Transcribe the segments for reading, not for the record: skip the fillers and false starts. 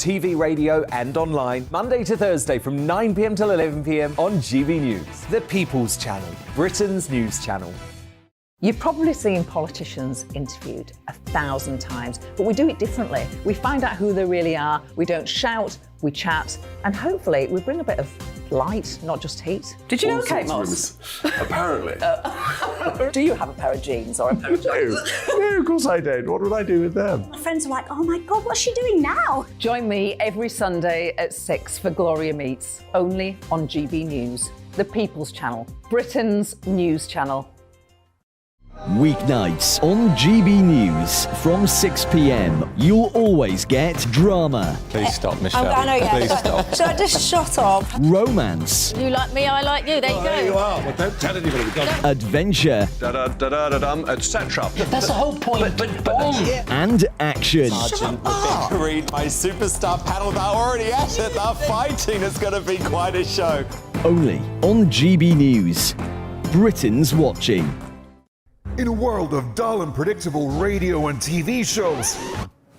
TV, radio and online, Monday to Thursday from 9 p.m. till 11 p.m. on GB News, the People's Channel, Britain's news channel. You've probably seen politicians interviewed 1,000 times, but we do it differently. We find out who they really are, we don't shout, we chat, and hopefully we bring a bit of light, not just heat. Did you know Kate Moss? Apparently. Do you have a pair of jeans or a pair of jeans? No, of course I don't. What would I do with them? My friends are like, oh my God, what's she doing now? Join me every Sunday at 6 for Gloria Meets, only on GB News, the People's Channel, Britain's news channel. Weeknights on GB News from 6 p.m. You'll always get drama. Please stop, Michelle. I know, yeah. Please stop. Should I just shut up? Romance. You like me, I like you. There you go. There you are. Well, don't tell anybody. Adventure. Etc. That's the whole point, but boom! And action. Sergeant would read my superstar panel. They're already at it. They're fighting. It's going to be quite a show. Only on GB News. Britain's watching. In a world of dull and predictable radio and TV shows.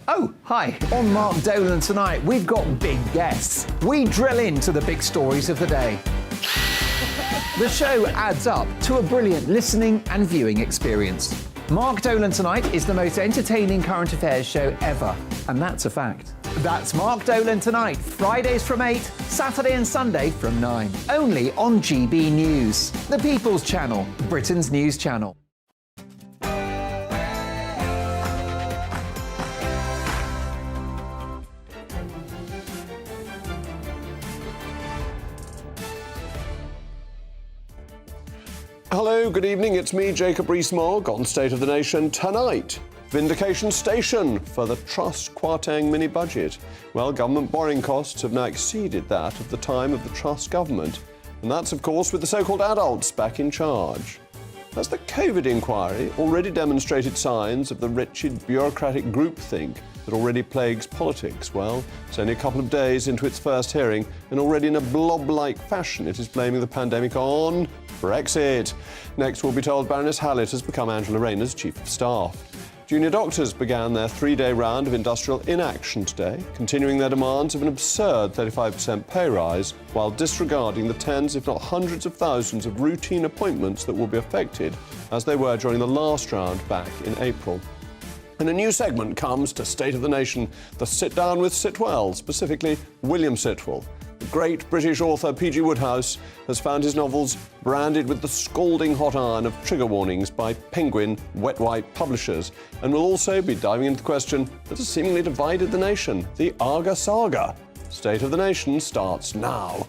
Oh, hi. On Mark Dolan tonight, we've got big guests. We drill into the big stories of the day. The show adds up to a brilliant listening and viewing experience. Mark Dolan Tonight is the most entertaining current affairs show ever, and that's a fact. That's Mark Dolan Tonight, Fridays from 8, Saturday and Sunday from 9. Only on GB News, the People's Channel, Britain's news channel. Hello, good evening. It's me, Jacob Rees-Mogg, on State of the Nation tonight. Vindication Station for the Truss Kwarteng mini-budget. Well, government borrowing costs have now exceeded that of the time of the Truss government. And that's, of course, with the so-called adults back in charge. Has the COVID inquiry already demonstrated signs of the wretched bureaucratic groupthink that already plagues politics? Well, it's only a couple of days into its first hearing, and already in a blob-like fashion it is blaming the pandemic on Brexit. Next, we'll be told Baroness Hallett has become Angela Rayner's Chief of Staff. Junior doctors began their three-day round of industrial inaction today, continuing their demands of an absurd 35% pay rise, while disregarding the tens, if not hundreds of thousands of routine appointments that will be affected, as they were during the last round back in April. And a new segment comes to State of the Nation, the Sit Down with Sitwell, specifically William Sitwell. The great British author P.G. Wodehouse has found his novels branded with the scalding hot iron of trigger warnings by Penguin wet wipe publishers, and will also be diving into the question that has seemingly divided the nation, the Aga saga. State of the Nation starts now.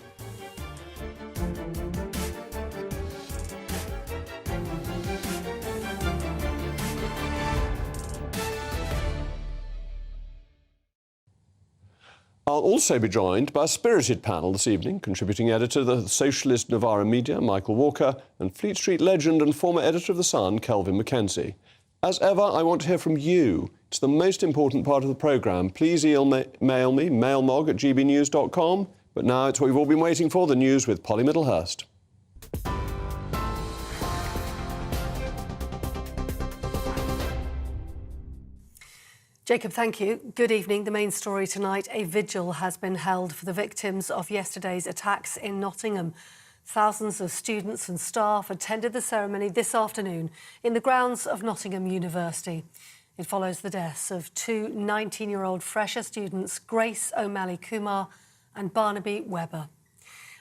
I'll also be joined by a spirited panel this evening, contributing editor of the socialist Novara Media, Michael Walker, and Fleet Street legend and former editor of The Sun, Kelvin Mackenzie. As ever, I want to hear from you. It's the most important part of the programme. Please mail me, mailmog@gbnews.com. But now it's what we've all been waiting for, the news with Polly Middlehurst. Jacob, thank you. Good evening. The main story tonight, a vigil has been held for the victims of yesterday's attacks in Nottingham. Thousands of students and staff attended the ceremony this afternoon in the grounds of Nottingham University. It follows the deaths of two 19-year-old fresher students, Grace O'Malley Kumar and Barnaby Webber.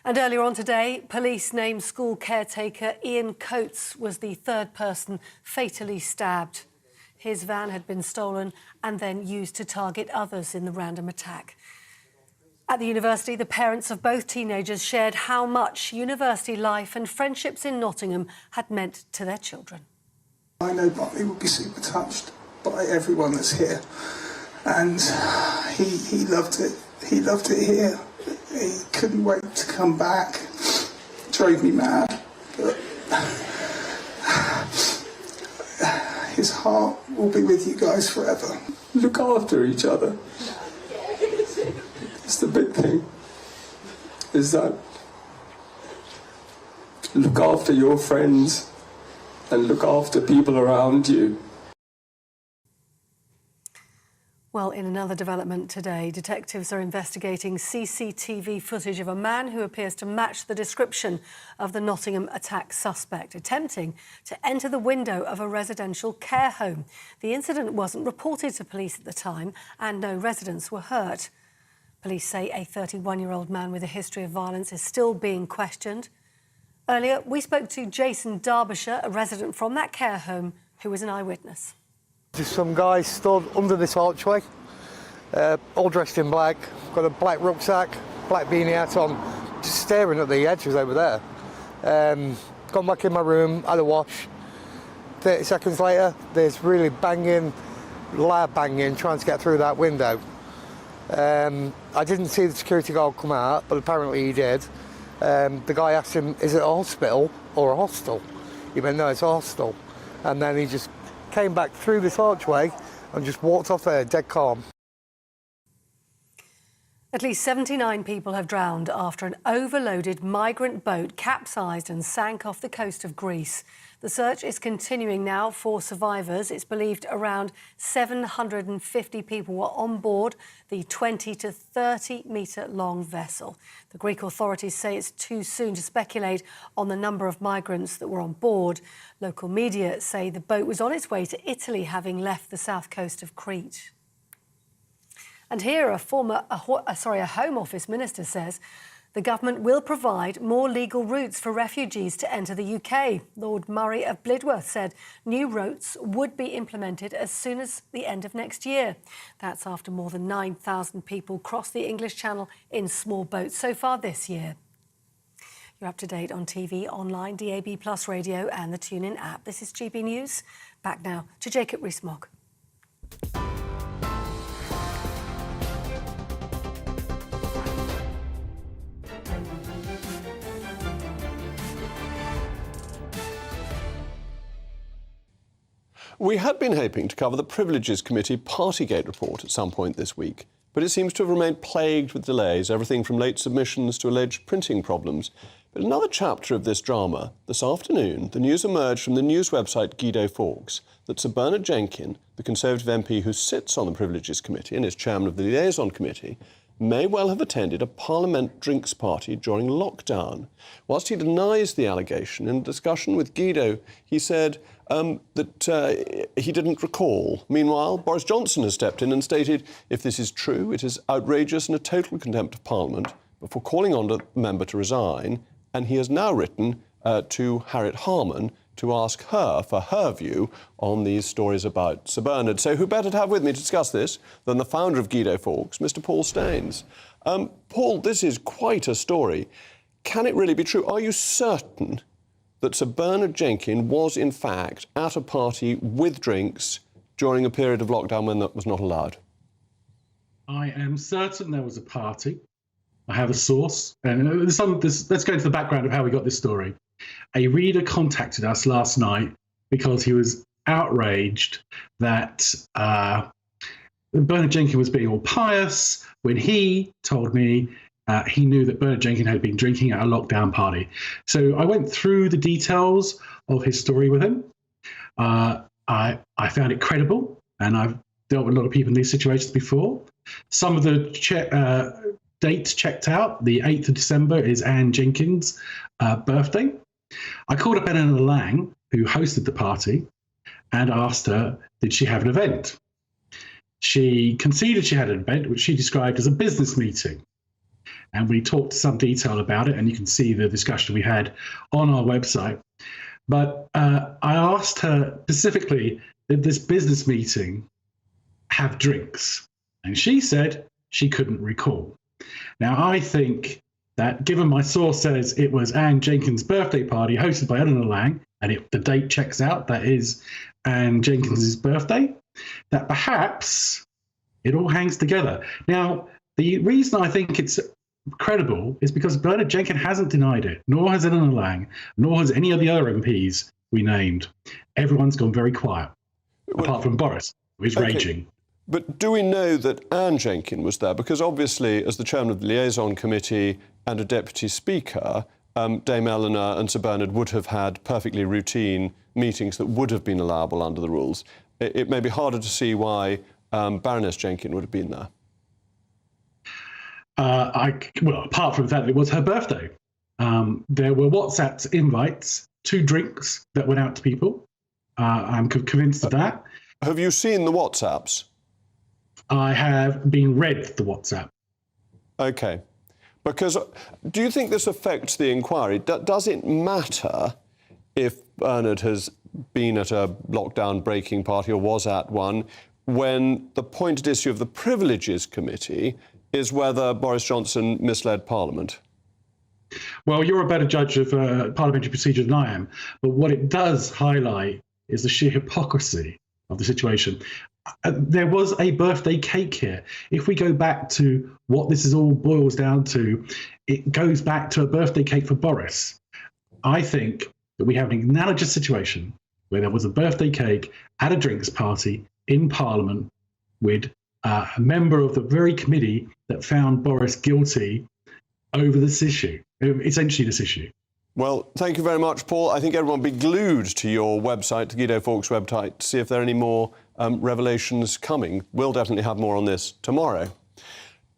And earlier on today, police named school caretaker Ian Coates was the third person fatally stabbed. His van had been stolen and then used to target others in the random attack. At the university, the parents of both teenagers shared how much university life and friendships in Nottingham had meant to their children. I know Barney would be super touched by everyone that's here, and he loved it. He loved it here. He couldn't wait to come back. It drove me mad. But his heart will be with you guys forever. Look after each other. It's the big thing, is that look after your friends and look after people around you. Well, in another development today, detectives are investigating CCTV footage of a man who appears to match the description of the Nottingham attack suspect, attempting to enter the window of a residential care home. The incident wasn't reported to police at the time and no residents were hurt. Police say a 31-year-old man with a history of violence is still being questioned. Earlier, we spoke to Jason Derbyshire, a resident from that care home, who was an eyewitness. There's some guy stood under this archway, all dressed in black, got a black rucksack, black beanie hat on, just staring at the edges over there. Gone back in my room, had a wash. 30 seconds later, there's really banging, loud banging, trying to get through that window. I didn't see the security guard come out, but apparently he did. The guy asked him, is it a hospital or a hostel? He went, no, it's a hostel. And then he just came back through this archway and just walked off there, dead calm. At least 79 people have drowned after an overloaded migrant boat capsized and sank off the coast of Greece. The search is continuing now for survivors. It's believed around 750 people were on board the 20 to 30 metre long vessel. The Greek authorities say it's too soon to speculate on the number of migrants that were on board. Local media say the boat was on its way to Italy, having left the south coast of Crete. And here, a Home Office minister says the government will provide more legal routes for refugees to enter the UK. Lord Murray of Blidworth said new routes would be implemented as soon as the end of next year. That's after more than 9,000 people crossed the English Channel in small boats so far this year. You're up to date on TV, online, DAB+ radio and the TuneIn app. This is GB News. Back now to Jacob Rees-Mogg. We had been hoping to cover the Privileges Committee Partygate report at some point this week, but it seems to have remained plagued with delays, everything from late submissions to alleged printing problems. But another chapter of this drama, this afternoon, the news emerged from the news website Guido Fawkes that Sir Bernard Jenkin, the Conservative MP who sits on the Privileges Committee and is chairman of the Liaison Committee, may well have attended a Parliament drinks party during lockdown. Whilst he denies the allegation, in a discussion with Guido, he said that he didn't recall. Meanwhile, Boris Johnson has stepped in and stated, if this is true, it is outrageous and a total contempt of Parliament, before calling on the member to resign. And he has now written to Harriet Harman to ask her for her view on these stories about Sir Bernard. So who better to have with me to discuss this than the founder of Guido Fawkes, Mr. Paul Staines. Paul, this is quite a story. Can it really be true? Are you certain that Sir Bernard Jenkin was, in fact, at a party with drinks during a period of lockdown when that was not allowed? I am certain there was a party. I have a source. And let's go into the background of how we got this story. A reader contacted us last night because he was outraged that Bernard Jenkin was being all pious when he told me he knew that Bernard Jenkin had been drinking at a lockdown party. So I went through the details of his story with him. I found it credible, and I've dealt with a lot of people in these situations before. Some of the dates checked out. The 8th of December is Anne Jenkins' birthday. I called up Eleanor Lang, who hosted the party, and asked her, did she have an event? She conceded she had an event, which she described as a business meeting. And we talked some detail about it, and you can see the discussion we had on our website. But I asked her specifically, did this business meeting have drinks? And she said she couldn't recall. Now, I think that given my source says it was Anne Jenkins' birthday party hosted by Eleanor Lang, and the date checks out, that is Anne Jenkins' birthday, that perhaps it all hangs together. Now, the reason I think it's credible is because Bernard Jenkin hasn't denied it, nor has Eleanor Lang, nor has any of the other MPs we named. Everyone's gone very quiet, apart from Boris, who is raging. But do we know that Anne Jenkin was there? Because obviously, as the chairman of the Liaison Committee and a deputy speaker, Dame Eleanor and Sir Bernard would have had perfectly routine meetings that would have been allowable under the rules. It may be harder to see why Baroness Jenkins would have been there? Well, apart from that, it was her birthday. There were WhatsApp invites to drinks that went out to people. I'm convinced of that. Have you seen the WhatsApps? I have been read the WhatsApp. OK. Because do you think this affects the inquiry? Does it matter if Bernard has been at a lockdown breaking party or was at one, when the pointed issue of the Privileges Committee is whether Boris Johnson misled Parliament? Well, you're a better judge of parliamentary procedure than I am, but what it does highlight is the sheer hypocrisy of the situation. There was a birthday cake here. If we go back to what this is all boils down to, it goes back to a birthday cake for Boris. I think that we have an analogous situation where there was a birthday cake at a drinks party in Parliament with a member of the very committee that found Boris guilty over this issue, essentially this issue. Well, thank you very much, Paul. I think everyone will be glued to your website, to Guido Fawkes' website, to see if there are any more revelations coming. We'll definitely have more on this tomorrow.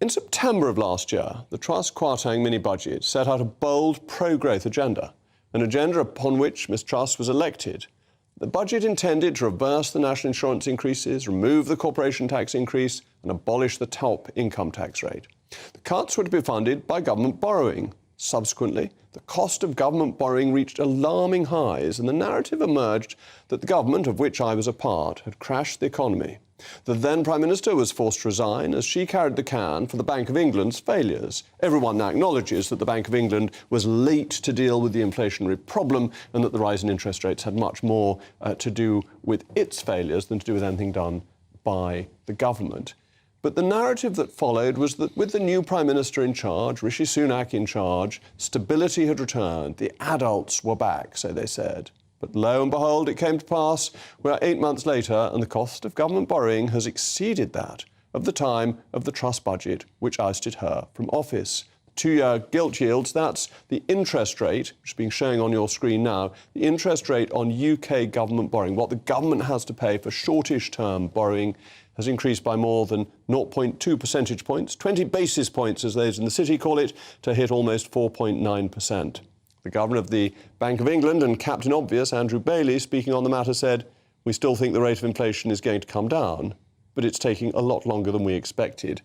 In September of last year, the Truss Kwarteng mini-budget set out a bold pro-growth agenda, an agenda upon which Ms Truss was elected. The budget intended to reverse the national insurance increases, remove the corporation tax increase and abolish the top income tax rate. The cuts were to be funded by government borrowing. Subsequently, the cost of government borrowing reached alarming highs, and the narrative emerged that the government, of which I was a part, had crashed the economy. The then Prime Minister was forced to resign as she carried the can for the Bank of England's failures. Everyone now acknowledges that the Bank of England was late to deal with the inflationary problem and that the rise in interest rates had much more to do with its failures than to do with anything done by the government. But the narrative that followed was that with the new Prime Minister in charge, Rishi Sunak in charge, stability had returned, the adults were back, so they said. But lo and behold, it came to pass. We are 8 months later, and the cost of government borrowing has exceeded that of the time of the Truss budget, which ousted her from office. 2-year gilt yields, that's the interest rate, which is being shown on your screen now, the interest rate on UK government borrowing, what the government has to pay for shortish term borrowing, has increased by more than 0.2 percentage points, 20 basis points as those in the city call it, to hit almost 4.9%. The Governor of the Bank of England and Captain Obvious, Andrew Bailey, speaking on the matter, said, "We still think the rate of inflation is going to come down, but it's taking a lot longer than we expected."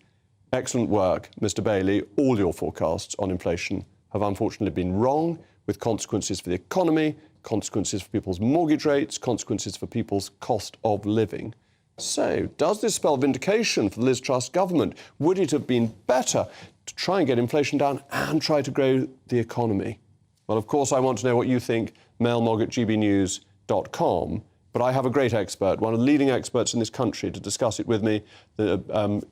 Excellent work, Mr. Bailey. All your forecasts on inflation have unfortunately been wrong, with consequences for the economy, consequences for people's mortgage rates, consequences for people's cost of living. So, does this spell vindication for the Liz Truss government? Would it have been better to try and get inflation down and try to grow the economy? Well, of course, I want to know what you think. mailmog@gbnews.com. But I have a great expert, one of the leading experts in this country, to discuss it with me, the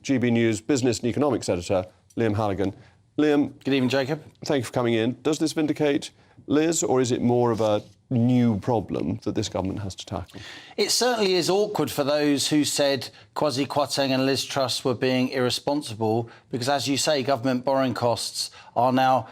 GB News business and economics editor, Liam Halligan. Liam. Good evening, Jacob. Thank you for coming in. Does this vindicate Liz, or is it more of a new problem that this government has to tackle? It certainly is awkward for those who said Kwasi Kwarteng and Liz Truss were being irresponsible, because, as you say, government borrowing costs are now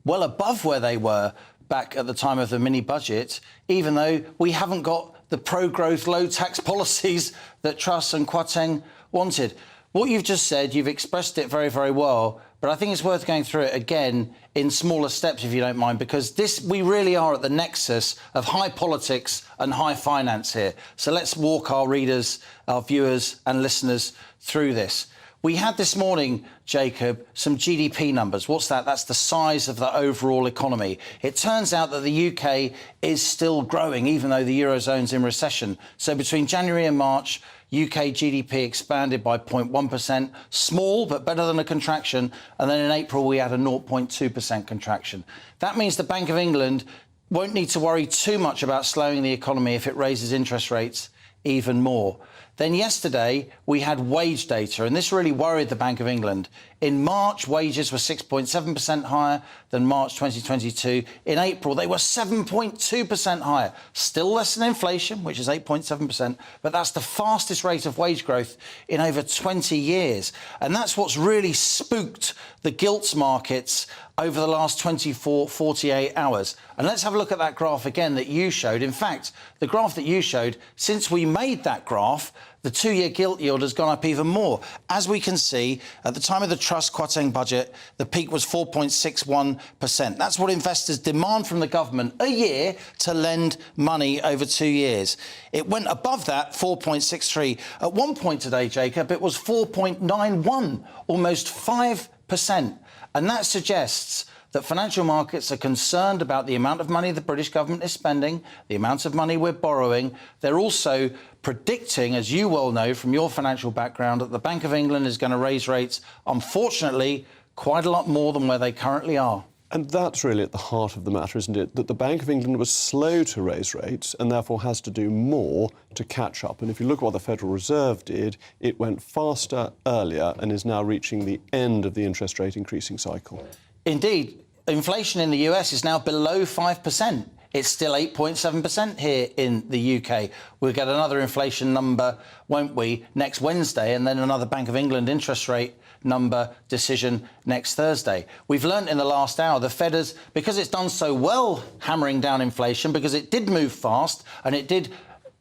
well above where they were back at the time of the mini-budget, even though we haven't got the pro-growth, low-tax policies that Truss and Kwarteng wanted. What you've just said, you've expressed it very, very well, but I think it's worth going through it again in smaller steps, if you don't mind, because we really are at the nexus of high politics and high finance here. So let's walk our readers, our viewers and listeners through this. We had this morning, Jacob, some GDP numbers. What's that? That's the size of the overall economy. It turns out that the UK is still growing, even though the Eurozone's in recession. So between January and March, UK GDP expanded by 0.1%, small, but better than a contraction. And then in April, we had a 0.2% contraction. That means the Bank of England won't need to worry too much about slowing the economy if it raises interest rates even more. Then yesterday, we had wage data, and this really worried the Bank of England. In March, wages were 6.7% higher than March 2022. In April, they were 7.2% higher. Still less than inflation, which is 8.7%, but that's the fastest rate of wage growth in over 20 years. And that's what's really spooked the gilts markets over the last 24, 48 hours. And let's have a look at that graph again that you showed. In fact, the graph that you showed, since we made that graph, the two-year gilt yield has gone up even more. As we can see, at the time of the Truss Kwarteng budget, the peak was 4.61%. That's what investors demand from the government a year to lend money over 2 years. It went above that, 4.63. At one point today, Jacob, it was 4.91, almost 5%. And that suggests that financial markets are concerned about the amount of money the British government is spending, the amount of money we're borrowing. They're also predicting, as you well know from your financial background, that the Bank of England is going to raise rates, unfortunately, quite a lot more than where they currently are. And that's really at the heart of the matter, isn't it? That the Bank of England was slow to raise rates and therefore has to do more to catch up. And if you look at what the Federal Reserve did, it went faster earlier and is now reaching the end of the interest rate increasing cycle. Indeed. Inflation in the US is now below 5%. It's still 8.7% here in the UK. We'll get another inflation number, won't we, next Wednesday, and then another Bank of England interest rate number decision next Thursday. We've learnt in the last hour the Fed has, because it's done so well hammering down inflation, because it did move fast and it did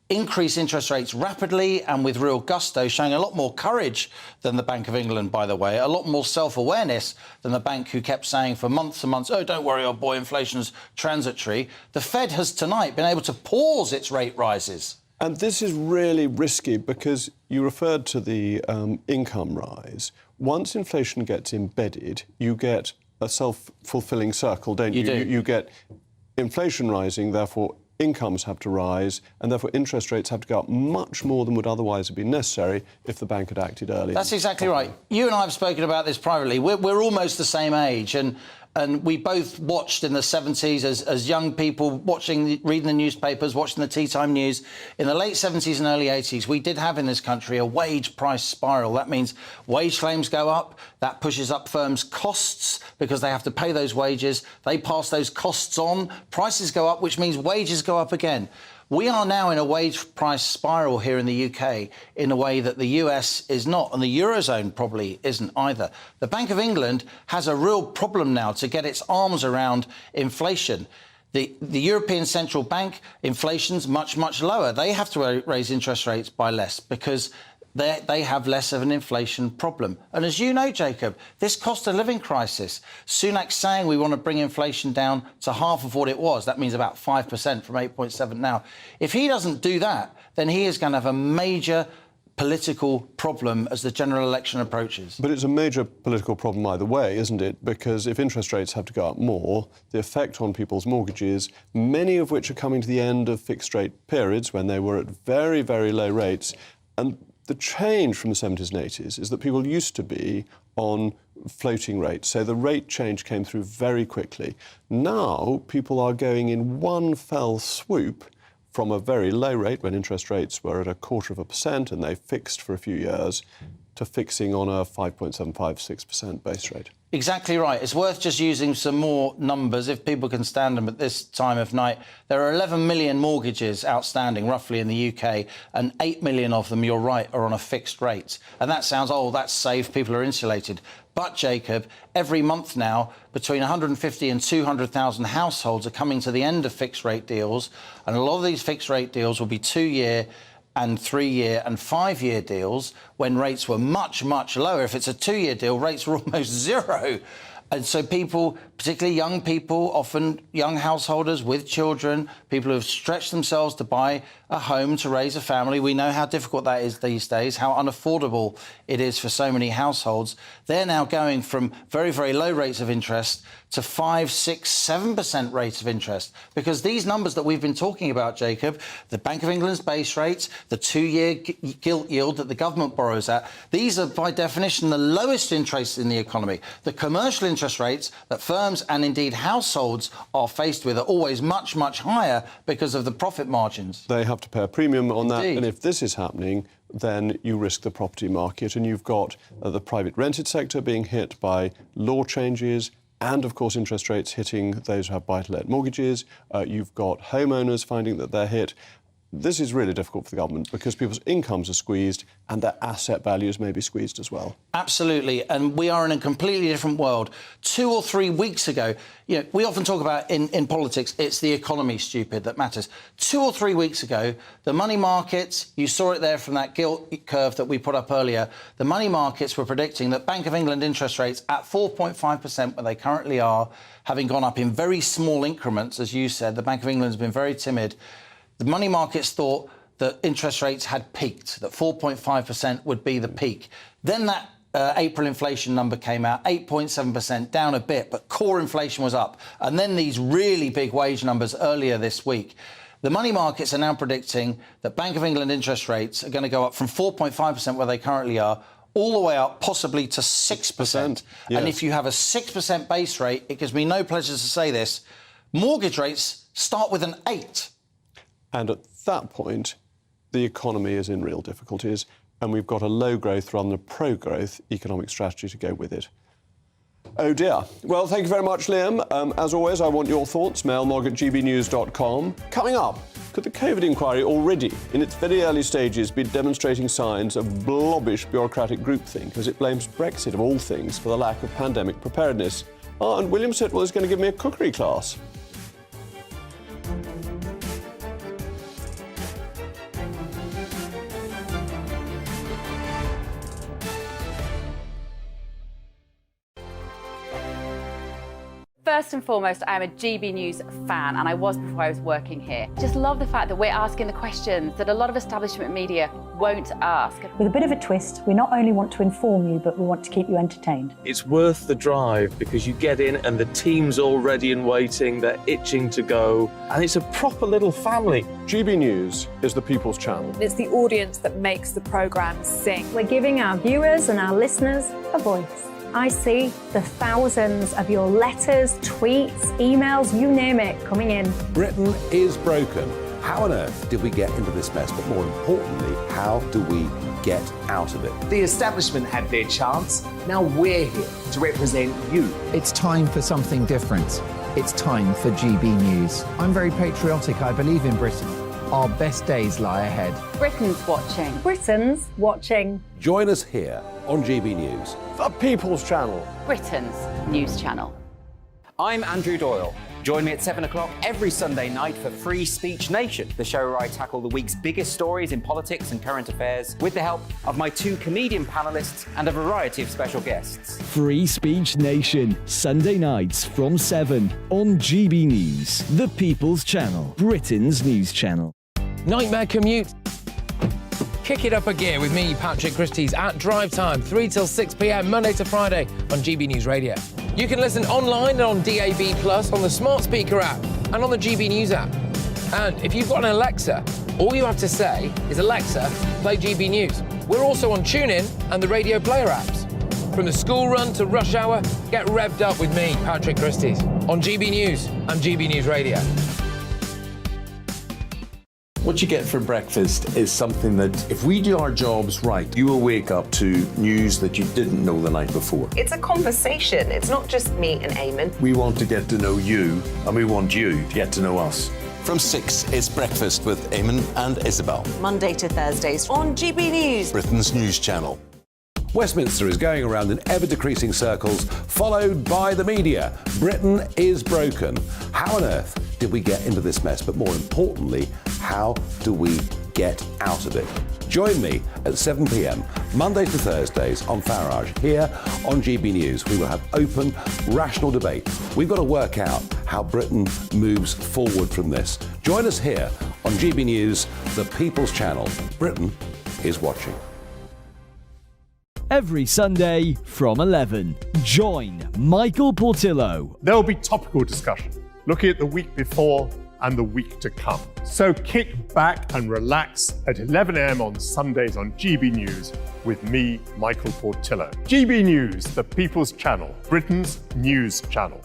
increase interest rates rapidly and with real gusto, showing a lot more courage than the Bank of England, by the way, a lot more self-awareness than the bank who kept saying for months and months, oh, don't worry, old boy, inflation's transitory. The Fed has tonight been able to pause its rate rises. And this is really risky because you referred to the income rise. Once inflation gets embedded, you get a self-fulfilling circle, don't you? You get inflation rising, therefore incomes have to rise, and therefore interest rates have to go up much more than would otherwise have been necessary if the bank had acted earlier. That's exactly right. You and I have spoken about this privately. We're almost the same age, and we both watched in the 70s as young people, reading the newspapers, watching the tea time news. In the late 70s and early 80s, we did have in this country a wage price spiral. That means wage claims go up. That pushes up firms' costs because they have to pay those wages. They pass those costs on. Prices go up, which means wages go up again. We are now in a wage price spiral here in the UK in a way that the US is not, and the Eurozone probably isn't either. The Bank of England has a real problem now to get its arms around inflation. The European Central Bank, inflation's much, much lower. They have to raise interest rates by less because they have less of an inflation problem. And as you know, Jacob, this cost of living crisis, Sunak's saying we want to bring inflation down to half of what it was. That means about 5% from 8.7 now. If he doesn't do that, then he is going to have a major political problem as the general election approaches. But it's a major political problem either way, isn't it? Because if interest rates have to go up more, the effect on people's mortgages, many of which are coming to the end of fixed rate periods when they were at very, very low rates, and the change from the 70s and 80s is that people used to be on floating rates, so the rate change came through very quickly. Now, people are going in one fell swoop from a very low rate when interest rates were at 0.25% and they fixed for a few years to fixing on a 5.75, 6% base rate. Exactly right. It's worth just using some more numbers, if people can stand them at this time of night. There are 11 million mortgages outstanding, roughly, in the UK, and 8 million of them, you're right, are on a fixed rate. And that sounds, oh, that's safe, people are insulated. But, Jacob, every month now, between 150 and 200,000 households are coming to the end of fixed-rate deals, and a lot of these fixed-rate deals will be 2-year and 3-year and 5-year deals when rates were much, much lower. If it's a 2-year deal, rates were almost zero. And so people, particularly young people, often young householders with children, people who have stretched themselves to buy a home, to raise a family, we know how difficult that is these days, how unaffordable it is for so many households. They're now going from very, very low rates of interest to 5, 6, 7% rates of interest. Because these numbers that we've been talking about, Jacob, the Bank of England's base rates, the 2-year gilt yield that the government borrows at, these are by definition the lowest interest in the economy. The commercial interest rates that firms and indeed households are faced with are always much, much higher because of the profit margins. They have to pay a premium on that, Indeed. and if this is happening, then you risk the property market, and you've got the private rented sector being hit by law changes, and, of course, interest rates hitting those who have buy-to-let mortgages. You've got homeowners finding that they're hit. this is really difficult for the government because people's incomes are squeezed and their asset values may be squeezed as well. Absolutely, and we are in a completely different world. 2 or 3 weeks ago, we often talk about in politics, it's the economy, stupid, that matters. 2 or 3 weeks ago, the money markets, you saw it there from that gilt curve that we put up earlier, the money markets were predicting that Bank of England interest rates at 4.5%, where they currently are, having gone up in very small increments, as you said, the Bank of England has been very timid. The money markets thought that interest rates had peaked, that 4.5% would be the peak. Then that April inflation number came out, 8.7%, down a bit, but core inflation was up. And then these really big wage numbers earlier this week. The money markets are now predicting that Bank of England interest rates are going to go up from 4.5%, where they currently are, all the way up possibly to 6%. Yes. And if you have a 6% base rate, it gives me no pleasure to say this, mortgage rates start with an 8. And at that point, the economy is in real difficulties, and we've got a low growth rather than a pro-growth economic strategy to go with it. Oh dear. Well, thank you very much, Liam. As always, I want your thoughts. mailmog@gbnews.com. Coming up, could the COVID inquiry already, in its very early stages, be demonstrating signs of blobbish bureaucratic groupthink as it blames Brexit, of all things, for the lack of pandemic preparedness? And William Sitwell is going to give me a cookery class. First and foremost, I am a GB News fan, and I was before I was working here. Just love the fact that we're asking the questions that a lot of establishment media won't ask. With a bit of a twist, we not only want to inform you, but we want to keep you entertained. It's worth the drive because you get in and the team's all ready and waiting, they're itching to go, and it's a proper little family. GB News is the People's Channel. It's the audience that makes the programme sing. We're giving our viewers and our listeners a voice. I see the thousands of your letters, tweets, emails, you name it, coming in. Britain is broken. How on earth did we get into this mess? But more importantly, how do we get out of it? The establishment had their chance. Now we're here to represent you. It's time for something different. It's time for GB News. I'm very patriotic. I believe in Britain. Our best days lie ahead. Britain's watching. Britain's watching. Join us here on GB News. The People's Channel. Britain's news channel. I'm Andrew Doyle. Join me at 7 o'clock every Sunday night for Free Speech Nation, the show where I tackle the week's biggest stories in politics and current affairs with the help of my 2 comedian panellists and a variety of special guests. Free Speech Nation, Sunday nights from 7 on GB News, the People's Channel, Britain's news channel. Nightmare commute? Kick it up a gear with me, Patrick Christie's, at drive time, 3 till 6 p.m, Monday to Friday on GB News Radio. You can listen online and on DAB+, on the smart speaker app, and on the GB News app. And if you've got an Alexa, all you have to say is, Alexa, play GB News. We're also on TuneIn and the Radio Player apps. From the school run to rush hour, get revved up with me, Patrick Christie's, on GB News and GB News Radio. What you get for breakfast is something that, if we do our jobs right, you will wake up to news that you didn't know the night before. It's a conversation. It's not just me and Eamon. We want to get to know you, and we want you to get to know us. From 6, it's Breakfast with Eamon and Isabel. Monday to Thursdays on GB News, Britain's news channel. Westminster is going around in ever-decreasing circles, followed by the media. Britain is broken. How on earth did we get into this mess? But more importantly, how do we get out of it? Join me at 7 p.m, Monday to Thursdays on Farage, here on GB News. We will have open, rational debate. We've got to work out how Britain moves forward from this. Join us here on GB News, the People's Channel. Britain is watching. Every Sunday from 11, join Michael Portillo. There will be topical discussion, looking at the week before and the week to come. So kick back and relax at 11 a.m. on Sundays on GB News with me, Michael Portillo. GB News, the People's Channel, Britain's news channel.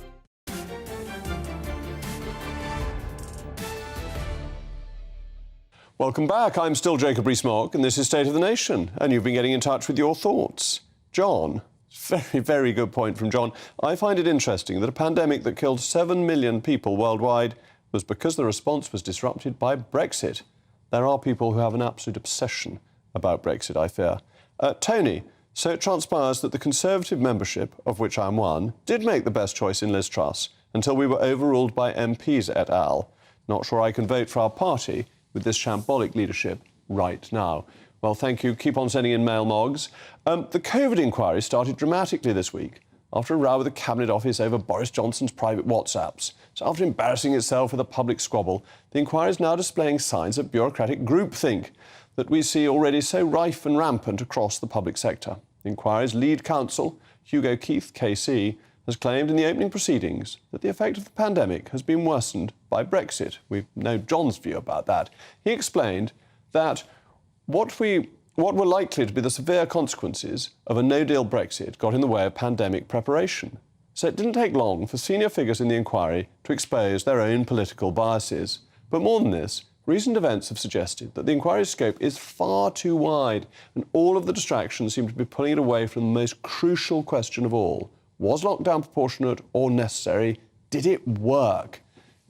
Welcome back. I'm still Jacob Rees-Mogg, and this is State of the Nation, and you've been getting in touch with your thoughts. John, very, very good point from John. I find it interesting that a pandemic that killed 7 million people worldwide was because the response was disrupted by Brexit. there are people who have an absolute obsession about Brexit, I fear. Tony, so it transpires that the Conservative membership, of which I'm one, did make the best choice in Liz Truss until we were overruled by MPs et al. Not sure I can vote for our party with this shambolic leadership right now. Well, thank you. Keep on sending in mail mogs. The COVID inquiry started dramatically this week after a row with the Cabinet Office over Boris Johnson's private WhatsApps. So after embarrassing itself with a public squabble, the inquiry is now displaying signs of bureaucratic groupthink that we see already so rife and rampant across the public sector. The inquiry's lead counsel, Hugo Keith, KC, has claimed in the opening proceedings that the effect of the pandemic has been worsened by Brexit. We know John's view about that. He explained that what were likely to be the severe consequences of a no-deal Brexit got in the way of pandemic preparation. So it didn't take long for senior figures in the inquiry to expose their own political biases. But more than this, recent events have suggested that the inquiry's scope is far too wide, and all of the distractions seem to be pulling it away from the most crucial question of all. Was lockdown proportionate or necessary? Did it work?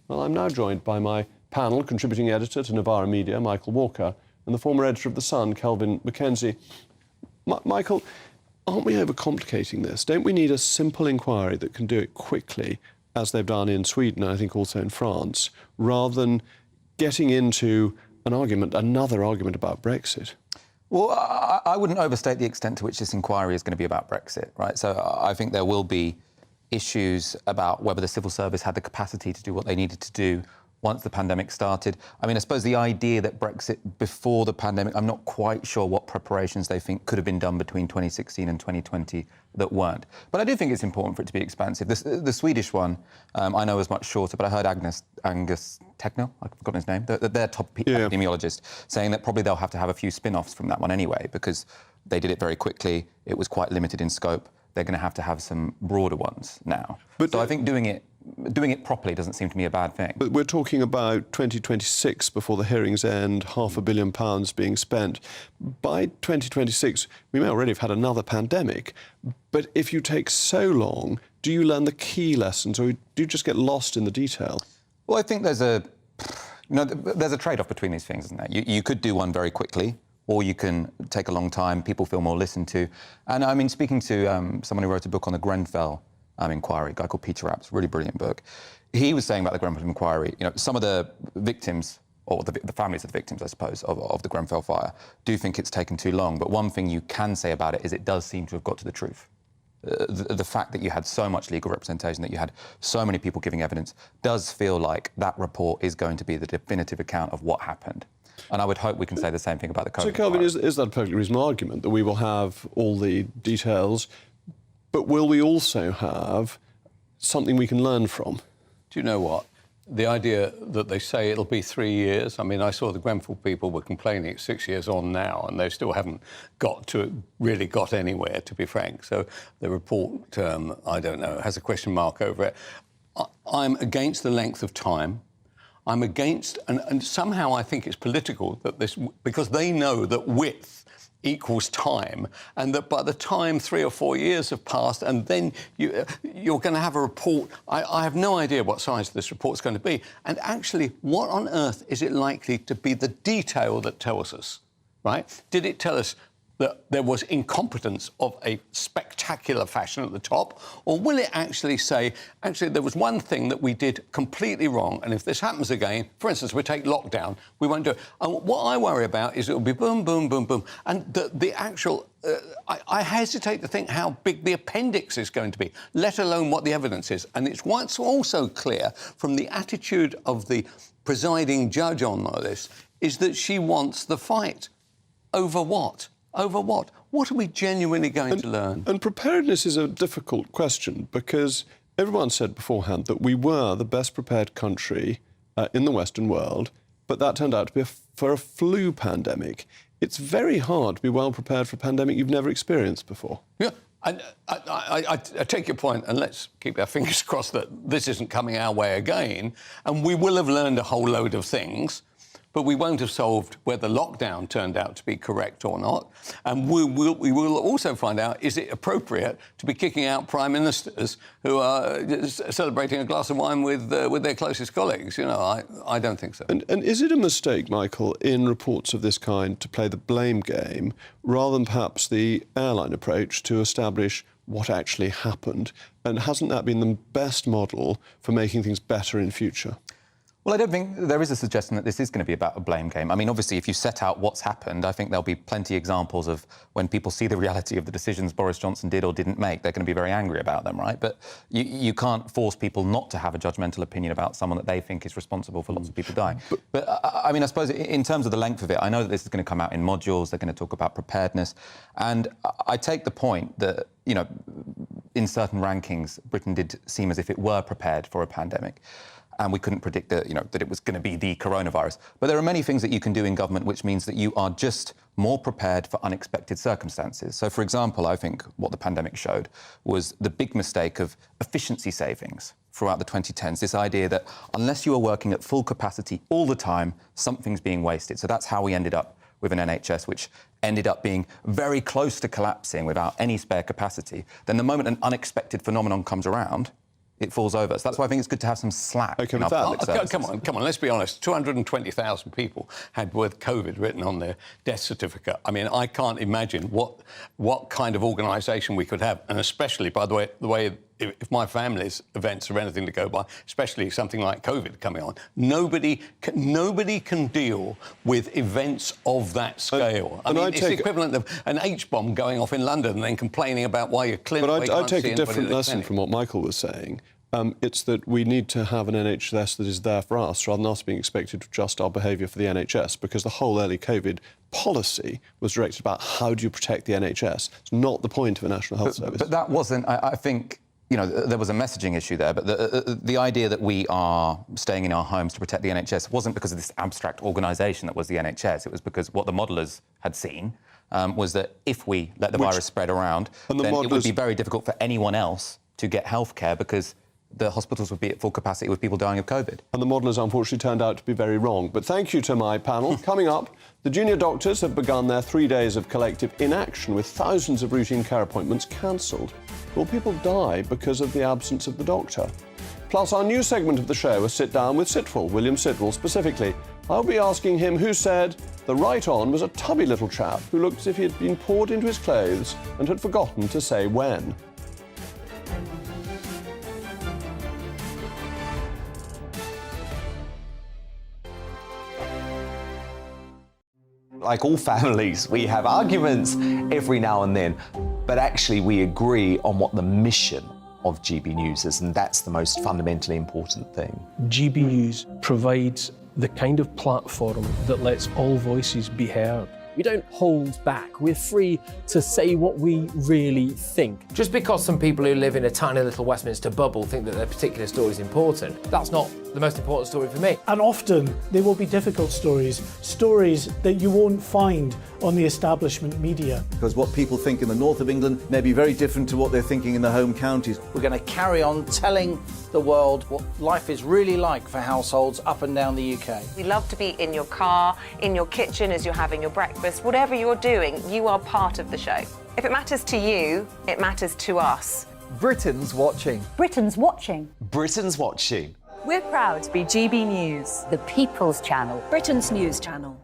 Well, I'm now joined by my panel, contributing editor to Novara Media, Michael Walker, and the former editor of The Sun, Kelvin Mackenzie. Michael, aren't we overcomplicating this? Don't we need a simple inquiry that can do it quickly, as they've done in Sweden, and I think also in France, rather than getting into another argument about Brexit? Well, I wouldn't overstate the extent to which this inquiry is going to be about Brexit, right? So I think there will be issues about whether the civil service had the capacity to do what they needed to do once the pandemic started. I mean, I suppose the idea that Brexit before the pandemic, I'm not quite sure what preparations they think could have been done between 2016 and 2020 that weren't. But I do think it's important for it to be expansive. The Swedish one, I know is much shorter, but I heard Angus Tegnell, I've forgotten his name, their top epidemiologist, saying that probably they'll have to have a few spin-offs from that one anyway, because they did it very quickly, it was quite limited in scope. They're going to have some broader ones now. So I think doing it properly doesn't seem to me a bad thing. But we're talking about 2026 before the hearings end, £500 million being spent. By 2026, we may already have had another pandemic. But if you take so long, do you learn the key lessons, or do you just get lost in the detail? Well, I think there's a trade-off between these things, isn't there? You could do one very quickly, or you can take a long time, people feel more listened to. And I mean, speaking to someone who wrote a book on the Grenfell inquiry, a guy called Peter Apps, really brilliant book. He was saying about the Grenfell inquiry, some of the victims, or the families of the victims, I suppose, of the Grenfell fire, do think it's taken too long. But one thing you can say about it is it does seem to have got to the truth. The fact that you had so much legal representation, that you had so many people giving evidence, does feel like that report is going to be the definitive account of what happened. And I would hope we can say the same thing about the COVID. So, Kelvin, is that a perfectly reasonable argument, that we will have all the details, but will we also have something we can learn from? Do you know what? The idea that they say it'll be 3 years, I mean, I saw the Grenfell people were complaining it's 6 years on now, and they still haven't really got anywhere, to be frank. So the report, I don't know, has a question mark over it. I'm against the length of time. I'm against, and somehow I think it's political, that this, because they know that width equals time, and that by the time 3 or 4 years have passed, and then you're going to have a report. I have no idea what size this report's going to be, and actually, what on earth is it likely to be the detail that tells us, right? Did it tell us that there was incompetence of a spectacular fashion at the top, or will it actually say, actually, there was one thing that we did completely wrong, and if this happens again, for instance, we take lockdown, we won't do it. And what I worry about is it'll be boom, boom, boom, boom, and the actual... I hesitate to think how big the appendix is going to be, let alone what the evidence is. And it's what's also clear from the attitude of the presiding judge on this is that she wants the fight. Over what? Over what? What are we genuinely going to learn? And preparedness is a difficult question, because everyone said beforehand that we were the best prepared country in the Western world, but that turned out to be for a flu pandemic. It's very hard to be well prepared for a pandemic you've never experienced before. Yeah, I take your point, and let's keep our fingers crossed that this isn't coming our way again, and we will have learned a whole load of things. but we won't have solved whether lockdown turned out to be correct or not. And we will also find out, is it appropriate to be kicking out prime ministers who are celebrating a glass of wine with their closest colleagues? You know, I don't think so. And is it a mistake, Michael, in reports of this kind to play the blame game rather than perhaps the airline approach to establish what actually happened? And hasn't that been the best model for making things better in future? Well, I don't think there is a suggestion that this is going to be about a blame game. I mean, obviously, if you set out what's happened, I think there'll be plenty of examples of when people see the reality of the decisions Boris Johnson did or didn't make, they're going to be very angry about them, right? But you can't force people not to have a judgmental opinion about someone that they think is responsible for lots of people dying. But I mean, I suppose in terms of the length of it, I know that this is going to come out in modules. They're going to talk about preparedness. And I take the point that, you know, in certain rankings, Britain did seem as if it were prepared for a pandemic. And we couldn't predict that, you know, that it was going to be the coronavirus. But there are many things that you can do in government which means that you are just more prepared for unexpected circumstances. So, for example, I think what the pandemic showed was the big mistake of efficiency savings throughout the 2010s, this idea that unless you are working at full capacity all the time, something's being wasted. So that's how we ended up with an NHS which ended up being very close to collapsing without any spare capacity. Then the moment an unexpected phenomenon comes around, it falls over. So that's why I think it's good to have some slack in our public services. Come on, let's be honest. 220,000 people had word COVID written on their death certificate. I mean, I can't imagine what kind of organisation we could have, and especially, by the way, if my family's events are anything to go by, especially something like COVID coming on, nobody can deal with events of that scale. I mean, it's the equivalent of an H-bomb going off in London and then complaining about why you're clean. But I take a different lesson from what Michael was saying. It's that we need to have an NHS that is there for us rather than us being expected to adjust our behaviour for the NHS, because the whole early COVID policy was directed about how do you protect the NHS. It's not the point of a National Health Service. But that wasn't, I think, you know, there was a messaging issue there, but the idea that we are staying in our homes to protect the NHS wasn't because of this abstract organisation that was the NHS. It was because what the modellers had seen was that if we let the virus spread around, then it would be very difficult for anyone else to get healthcare because the hospitals would be at full capacity with people dying of COVID. And the modellers unfortunately turned out to be very wrong. But thank you to my panel. Coming up, the junior doctors have begun their 3 days of collective inaction with thousands of routine care appointments cancelled. Will people die because of the absence of the doctor? Plus, our new segment of the show, a sit-down with Sitwell, William Sitwell specifically. I'll be asking him who said the right-on was a tubby little chap who looked as if he had been poured into his clothes and had forgotten to say when. Like all families, we have arguments every now and then, but actually we agree on what the mission of GB News is, and that's the most fundamentally important thing. GB News provides the kind of platform that lets all voices be heard. We don't hold back. We're free to say what we really think. Just because some people who live in a tiny little Westminster bubble think that their particular story is important, that's not the most important story for me. And often they will be difficult stories, stories that you won't find on the establishment media. Because what people think in the north of England may be very different to what they're thinking in the home counties. We're going to carry on telling the world what life is really like for households up and down the UK. We love to be in your car, in your kitchen as you're having your breakfast. Whatever you're doing, you are part of the show. If it matters to you, it matters to us. Britain's watching. Britain's watching. Britain's watching. We're proud to be GB News, The People's Channel. Britain's news channel.